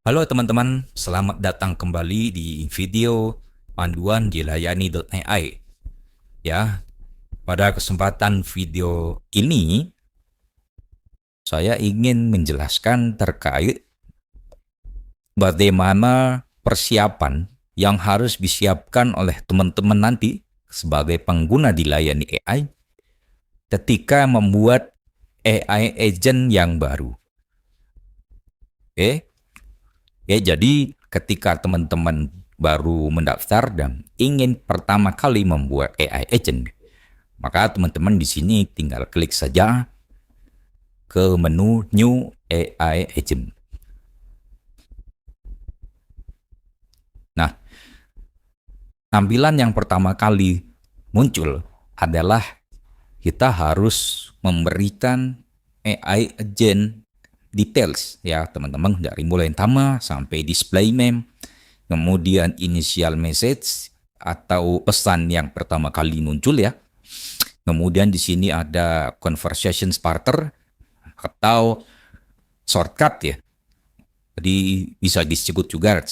Halo teman-teman, selamat datang kembali di video panduan dilayani.ai. Ya, pada kesempatan video ini saya ingin menjelaskan terkait bagaimana persiapan yang harus disiapkan oleh teman-teman nanti sebagai pengguna dilayani AI ketika membuat AI agent yang baru. Oke, jadi ketika teman-teman baru mendaftar dan ingin pertama kali membuat AI agent, maka teman-teman di sini tinggal klik saja ke menu New AI Agent. Nah, tampilan yang pertama kali muncul adalah kita harus memberikan AI agent details ya teman-teman, dari mulai nama sampai display name, kemudian initial message atau pesan yang pertama kali muncul ya. Kemudian di sini ada conversation starter atau shortcut ya. Jadi bisa disebut juga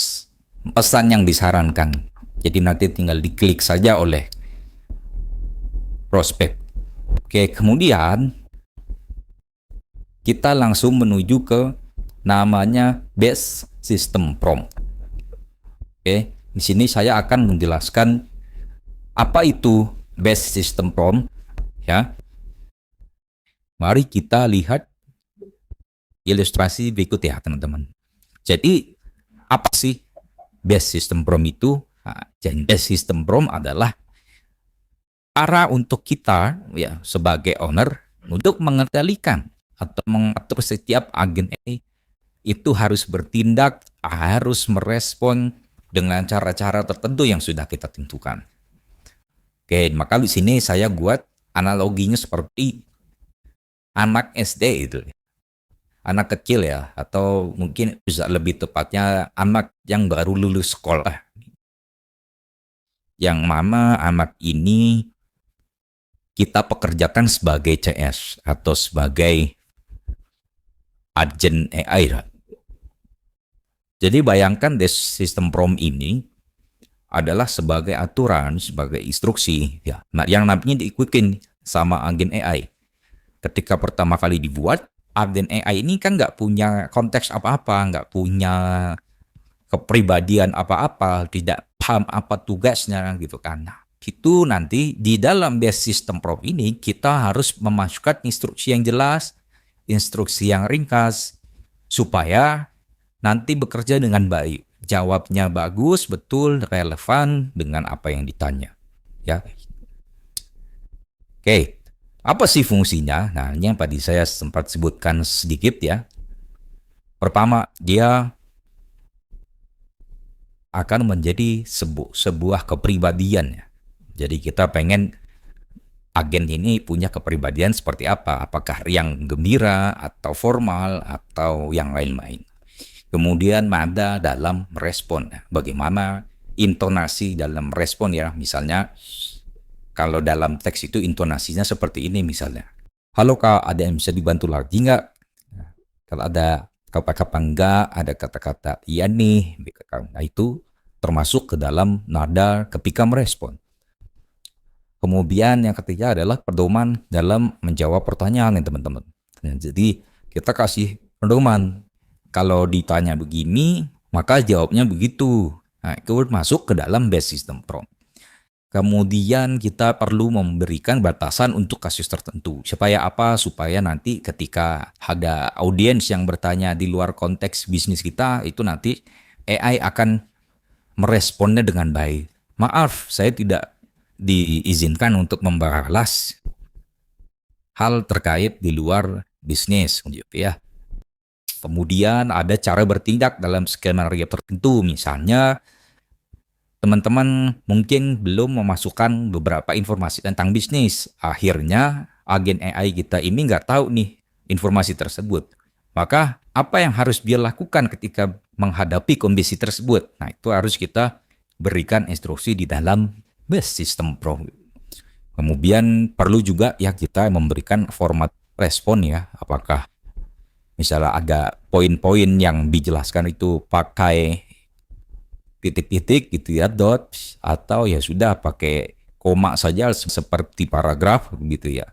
pesan yang disarankan. Jadi nanti tinggal diklik saja oleh prospek. Oke, kemudian kita langsung menuju ke namanya base system prompt. Oke, di sini saya akan menjelaskan apa itu base system prompt ya. Mari kita lihat ilustrasi berikut ya teman-teman. Jadi apa sih base system prompt itu? Nah, jadi base system prompt adalah cara untuk kita ya sebagai owner untuk mengendalikan atau mengatur setiap agen AI itu harus bertindak, harus merespon dengan cara-cara tertentu yang sudah kita tentukan. Oke, maka di sini saya buat analoginya seperti anak SD itu. Anak kecil ya, atau mungkin bisa lebih tepatnya anak yang baru lulus sekolah. Yang mana anak ini kita pekerjakan sebagai CS atau sebagai agen AI. Jadi bayangkan sistem prompt ini adalah sebagai aturan, sebagai instruksi ya. Nah, yang nantinya diikutin sama agen AI. Ketika pertama kali dibuat, agen AI ini kan nggak punya konteks apa-apa, nggak punya kepribadian apa-apa, tidak paham apa tugasnya gitu kan. Nah, itu nanti di dalam base system prompt ini kita harus memasukkan instruksi yang jelas, instruksi yang ringkas, supaya nanti bekerja dengan baik. Jawabnya bagus, betul, relevan dengan apa yang ditanya. Ya. Oke, apa sih fungsinya? Nah, ini yang tadi saya sempat sebutkan sedikit ya. Pertama, dia akan menjadi sebuah kepribadian ya. Jadi kita pengen agen ini punya kepribadian seperti apa? Apakah yang gembira atau formal atau yang lain-lain. Kemudian nada dalam respon. Bagaimana intonasi dalam respon ya. Misalnya kalau dalam teks itu intonasinya seperti ini misalnya. Halo Kak, ada yang bisa dibantu lagi nggak? Kalau ada kata-kata enggak, ada kata-kata iya nih. Nah itu termasuk ke dalam nada ketika merespon. Kemudian yang ketiga adalah pedoman dalam menjawab pertanyaan ya teman-teman. Nah, jadi kita kasih pedoman. Kalau ditanya begini, maka jawabnya begitu. Nah, itu masuk ke dalam base system prompt. Kemudian kita perlu memberikan batasan untuk kasus tertentu. Supaya apa? Supaya nanti ketika ada audiens yang bertanya di luar konteks bisnis kita, itu nanti AI akan meresponnya dengan baik. Maaf, saya tidak diizinkan untuk membahas hal terkait di luar bisnis, gitu ya. Kemudian ada cara bertindak dalam skenario tertentu, misalnya teman-teman mungkin belum memasukkan beberapa informasi tentang bisnis. Akhirnya agen AI kita ini nggak tahu nih informasi tersebut. Maka apa yang harus dia lakukan ketika menghadapi kondisi tersebut? Nah, itu harus kita berikan instruksi di dalam base system prompt. Kemudian perlu juga ya kita memberikan format respon ya. Apakah misalnya agak poin-poin yang dijelaskan itu pakai titik-titik gitu ya, dot, atau ya sudah pakai koma saja seperti paragraf gitu ya.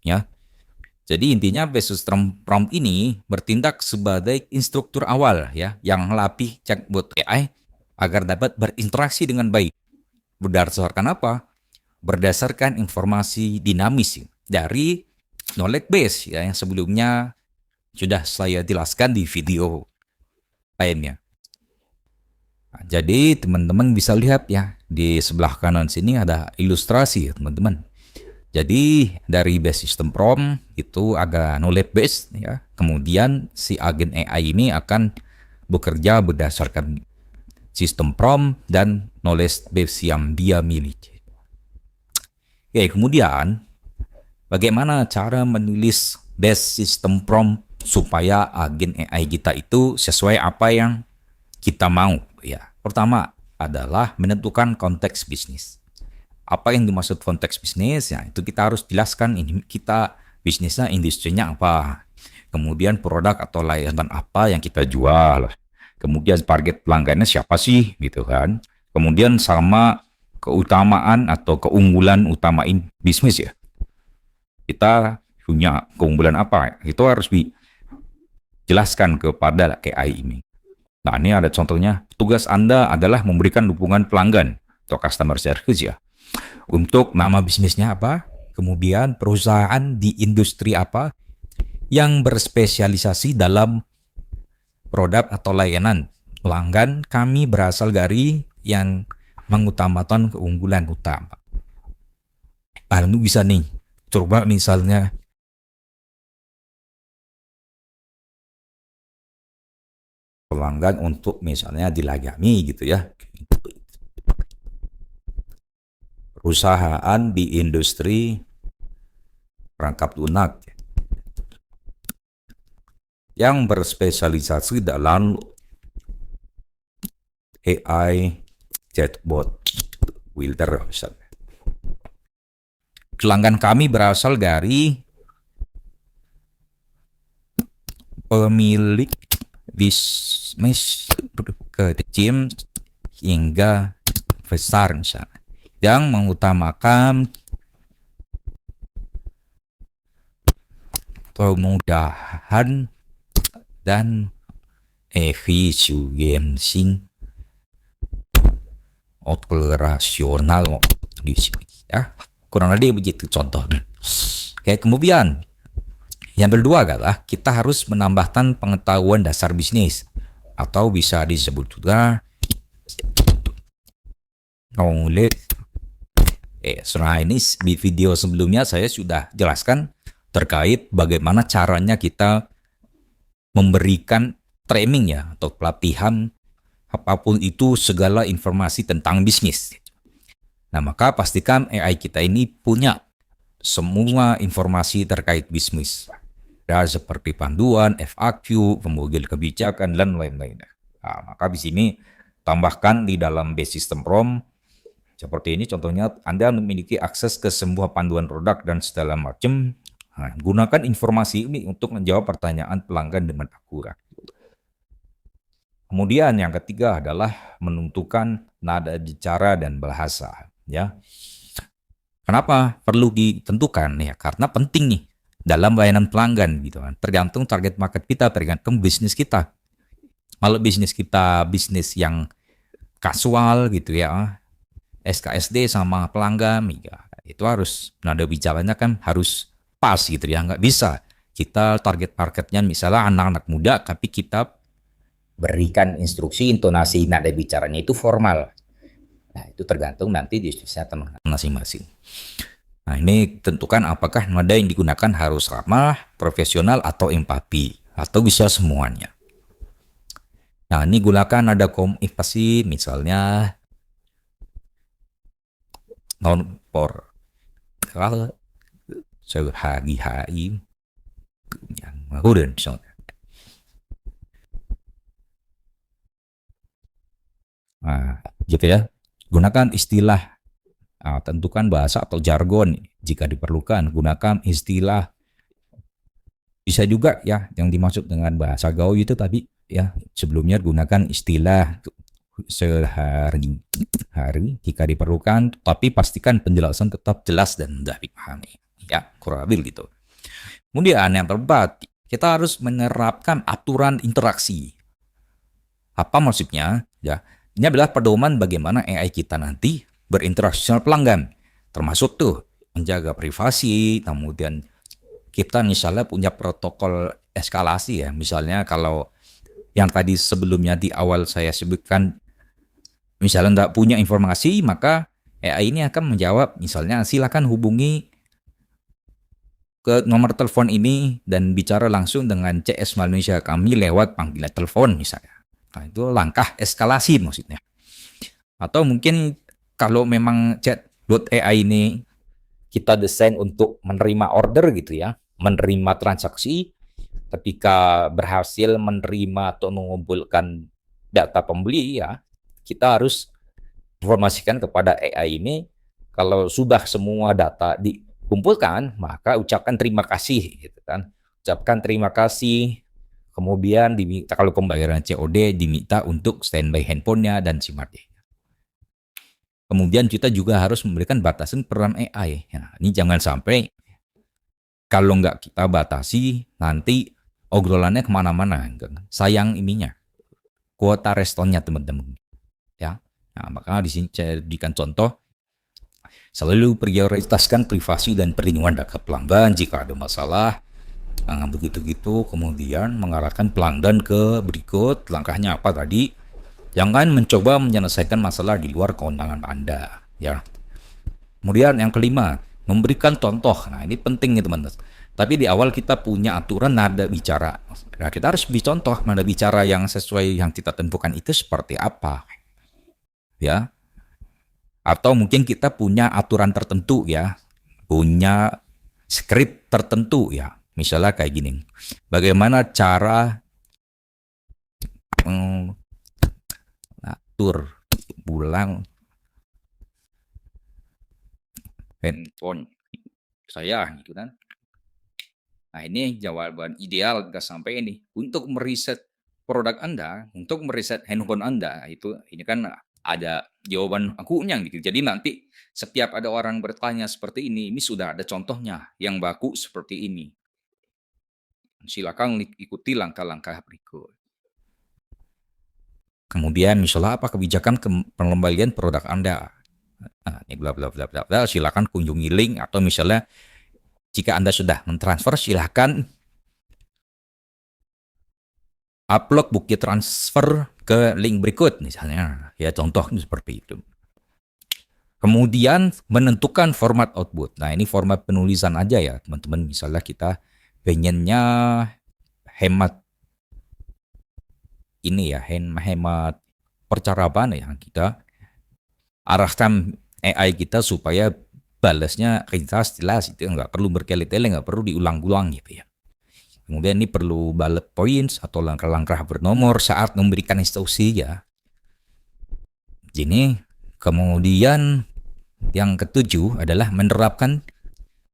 Ya. Jadi intinya base system prompt ini bertindak sebagai instruktur awal ya yang melatih chatbot AI agar dapat berinteraksi dengan baik. Berdasarkan apa? Berdasarkan informasi dinamis dari knowledge base ya yang sebelumnya sudah saya jelaskan di video lainnya. Nah, jadi teman-teman bisa lihat ya di sebelah kanan sini ada ilustrasi ya teman-teman. Jadi dari base system prompt itu agak knowledge based ya. Kemudian si agen AI ini akan bekerja berdasarkan sistem prompt dan knowledge base yang dia miliki. Oke, kemudian bagaimana cara menulis base system prompt supaya agen AI kita itu sesuai apa yang kita mau ya. Pertama adalah menentukan konteks bisnis. Apa yang dimaksud konteks bisnis ya itu kita harus jelaskan ini kita bisnisnya industrinya apa, kemudian produk atau layanan apa yang kita jual, kemudian target pelanggannya siapa sih gitu kan, kemudian sama keutamaan atau keunggulan utamain bisnis ya, kita punya keunggulan apa itu harus dijelaskan kepada KI ini. Nah ini ada contohnya, tugas Anda adalah memberikan dukungan pelanggan atau customer service ya. Untuk nama bisnisnya apa, kemudian perusahaan di industri apa yang berspesialisasi dalam produk atau layanan. Pelanggan kami berasal dari yang mengutamakan keunggulan utama. Lalu bisa nih, coba misalnya pelanggan untuk misalnya dilayani gitu ya. Perusahaan di industri perangkap lunak yang berspesialisasi dalam AI chatbot Wilder. Pelanggan kami berasal dari pemilik bisnis kecil hingga besar misalnya, yang mengutamakan kemudahan dan efisiensi operasional di sini ya. Kurang lebih begitu contohnya. Oke, kemudian yang kedua adalah kita harus menambahkan pengetahuan dasar bisnis atau bisa disebut juga knowledge. Setelah ini di video sebelumnya saya sudah jelaskan terkait bagaimana caranya kita memberikan training ya atau pelatihan apapun itu segala informasi tentang bisnis. Nah maka pastikan AI kita ini punya semua informasi terkait bisnis. Ya, seperti panduan, FAQ, kemudian kebijakan dan lain-lain. Nah, maka di sini tambahkan di dalam base system prompt seperti ini contohnya, Anda memiliki akses ke semua panduan produk dan segala macam. Nah, gunakan informasi ini untuk menjawab pertanyaan pelanggan dengan akurat. Kemudian yang ketiga adalah menentukan nada bicara dan bahasa. Ya, kenapa perlu ditentukan ya? Karena penting nih dalam layanan pelanggan gitu kan. Tergantung target market kita, tergantung bisnis kita. Kalau bisnis kita bisnis yang kasual gitu ya, SKSD sama pelanggan ya, itu harus nada bicaranya kan harus pas gitu ya, nggak bisa kita target marketnya misalnya anak-anak muda tapi kita berikan instruksi intonasi nada bicaranya itu formal. Nah itu tergantung nanti diskusinya masing-masing. Nah ini tentukan apakah nada yang digunakan harus ramah, profesional atau empati atau bisa semuanya. Nah ini gunakan nada komunikasi misalnya non por sehari-hari yang kemudian misalnya. Nah, gitu ya. Gunakan istilah, tentukan bahasa atau jargon jika diperlukan. Gunakan istilah Bisa juga ya yang dimaksud dengan bahasa gaul itu tadi ya sebelumnya gunakan istilah sehari-hari jika diperlukan, tapi pastikan penjelasan tetap jelas dan mudah dipahami. Ya, kurang lebih gitu. Kemudian yang keempat, kita harus menerapkan aturan interaksi. Apa maksudnya? Ya, ini adalah pedoman bagaimana AI kita nanti berinteraksi dengan pelanggan. Termasuk tuh menjaga privasi, kemudian kita misalnya punya protokol eskalasi ya. Misalnya kalau yang tadi sebelumnya di awal saya sebutkan, misalnya tidak punya informasi, maka AI ini akan menjawab, misalnya silakan hubungi ke nomor telepon ini dan bicara langsung dengan CS Malaysia kami lewat panggilan telepon misalnya. Nah, itu langkah eskalasi maksudnya. Atau mungkin kalau memang chatbot AI ini kita desain untuk menerima order gitu ya, menerima transaksi, ketika berhasil menerima atau mengumpulkan data pembeli ya, kita harus informasikan kepada AI ini kalau sudah semua data dikumpulkan, maka ucapkan terima kasih gitu kan. Ucapkan terima kasih. Kemudian diminta kalau pembayaran COD diminta untuk standby handphonenya dan SIM card. Kemudian kita juga harus memberikan batasan peran AI. Nah, ini jangan sampai kalau nggak kita batasi nanti obrolannya kemana-mana. Sayang ininya, kuota responnya teman-teman. Ya, nah, maka di sini saya berikan contoh. Selalu prioritaskan privasi dan perlindungan data pelanggan jika ada masalah. Nah, begitu-gitu kemudian mengarahkan pelanggan ke berikut langkahnya apa tadi. Jangan mencoba menyelesaikan masalah di luar kewenangan Anda. Ya. Kemudian yang kelima, memberikan contoh. Nah ini penting nih teman-teman. Tapi di awal kita punya aturan nada bicara. Nah, kita harus beri contoh nada bicara yang sesuai yang kita tentukan itu seperti apa. Ya. Atau mungkin kita punya aturan tertentu ya. Punya skrip tertentu ya. Misalnya kayak gini. Bagaimana cara mengatur ulang handphone saya gitu kan. Nah ini jawaban ideal nggak sampai ini. Untuk meriset produk Anda, untuk meriset handphone Anda, itu ini kan ada jawaban akunya gitu. Jadi nanti setiap ada orang bertanya seperti ini sudah ada contohnya yang baku seperti ini. Silakan ikuti langkah-langkah berikut. Kemudian misalnya apa kebijakan pengembalian produk Anda. Nah, ini bla bla bla bla bla, silakan kunjungi link atau misalnya jika Anda sudah mentransfer silakan upload bukti transfer ke link berikut misalnya. Ya contoh seperti itu. Kemudian menentukan format output. Nah ini format penulisan aja ya teman-teman. Misalnya kita pengennya hemat ini ya, hemat percakapan ya kita arahkan AI kita supaya balasnya kita jelas itu nggak perlu berkali-kali, nggak perlu diulang-ulang gitu ya. Kemudian ini perlu bullet points atau langkah-langkah bernomor saat memberikan instruksi ya. Jadi kemudian yang ketujuh adalah menerapkan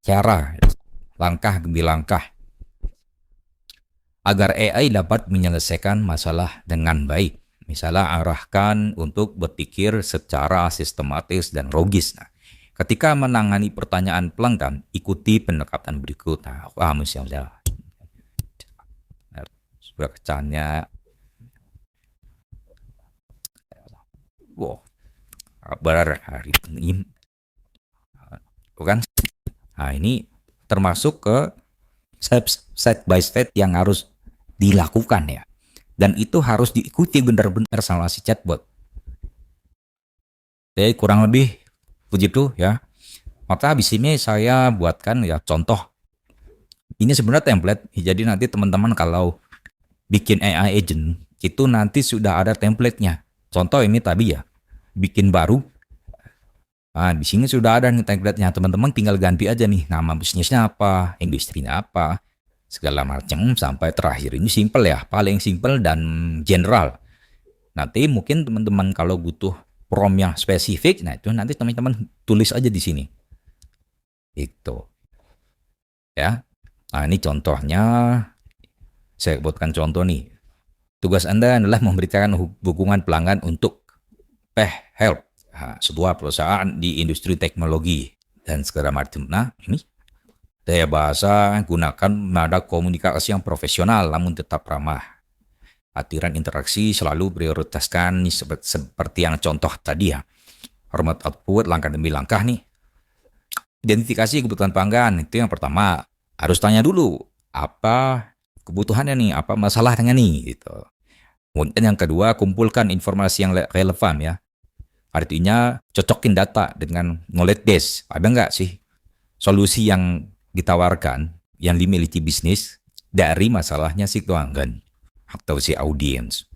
cara langkah demi langkah agar AI dapat menyelesaikan masalah dengan baik. Misalnya arahkan untuk berpikir secara sistematis dan logis. Nah, ketika menangani pertanyaan pelanggan, ikuti pendekatan berikut. Nah, misalnya sudah kecannya, wow, kabar hari ini, bukan? Nah ini termasuk ke step by step yang harus dilakukan ya. Dan itu harus diikuti benar-benar sama si chatbot. Jadi kurang lebih begitu ya. Maka habis ini saya buatkan ya contoh. Ini sebenarnya template. Jadi nanti teman-teman kalau bikin AI agent itu nanti sudah ada template-nya. Contoh ini tadi ya. Bikin baru. Nah, di sini sudah ada nih template-nya. Teman-teman tinggal ganti aja nih nama bisnisnya apa, industrinya apa, segala macam sampai terakhir. Ini simple ya, paling simple dan general. Nanti mungkin teman-teman kalau butuh prompt yang spesifik, nah itu nanti teman-teman tulis aja di sini. Itu. Ya. Nah, ini contohnya, saya buatkan contoh nih. Tugas Anda adalah memberikan dukungan pelanggan untuk Health, sebuah perusahaan di industri teknologi dan segala macam. Nah, ini daya bahasa gunakan nada komunikasi yang profesional namun tetap ramah. Aturan interaksi selalu prioritaskan seperti yang contoh tadi ya. Hormat output langkah demi langkah nih. Identifikasi kebutuhan pelanggan itu yang pertama. Harus tanya dulu apa kebutuhannya nih, apa masalahnya nih gitu. Kemudian yang kedua, kumpulkan informasi yang relevan ya. Artinya cocokin data dengan knowledge base. Ada nggak sih solusi yang ditawarkan yang dimiliki bisnis dari masalahnya si pelanggan atau si audiens.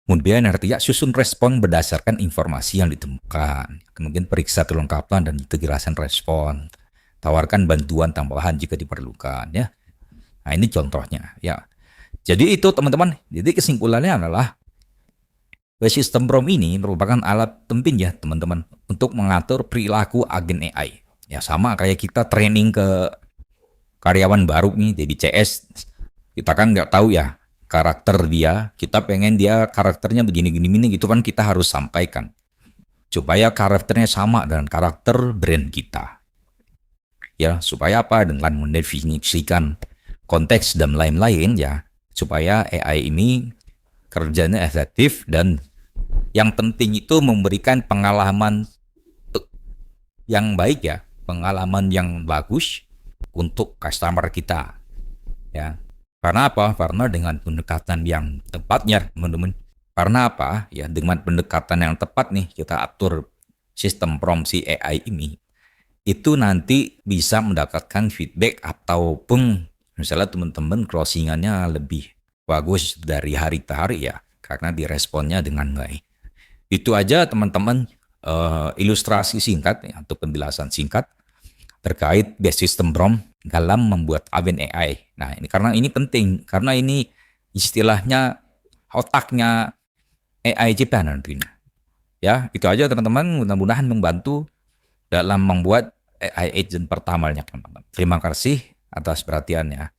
Kemudian artinya susun respon berdasarkan informasi yang ditemukan. Kemudian periksa kelengkapan dan kejelasan respon. Tawarkan bantuan tambahan jika diperlukan ya. Nah, ini contohnya ya. Jadi itu teman-teman. Jadi kesimpulannya adalah sistem PROM ini merupakan alat penting ya teman-teman untuk mengatur perilaku agen AI. Ya sama kayak kita training ke karyawan baru nih jadi CS. Kita kan nggak tahu ya karakter dia, kita pengen dia karakternya begini-gini gitu kan kita harus sampaikan. Supaya karakternya sama dengan karakter brand kita. Ya, supaya apa? Dengan mendefinisikan konteks dan lain-lain ya, supaya AI ini kerjanya efektif dan yang penting itu memberikan pengalaman yang baik ya, pengalaman yang bagus untuk customer kita. Ya. Karena apa? Karena dengan pendekatan yang tepatnya, teman-teman. Karena apa? Ya, dengan pendekatan yang tepat nih kita atur sistem PROM si AI ini. Itu nanti bisa mendapatkan feedback ataupun misalnya teman-teman closingannya lebih bagus dari hari ke hari ya, karena diresponnya dengan baik. Itu aja teman-teman ilustrasi singkat ya, atau penjelasan singkat terkait base system PROM dalam membuat agen AI. Nah, ini karena ini penting, karena ini istilahnya otaknya AI Japan nantinya. Ya, itu aja teman-teman, mudah-mudahan membantu dalam membuat AI agent pertamanya teman-teman. Terima kasih atas perhatiannya.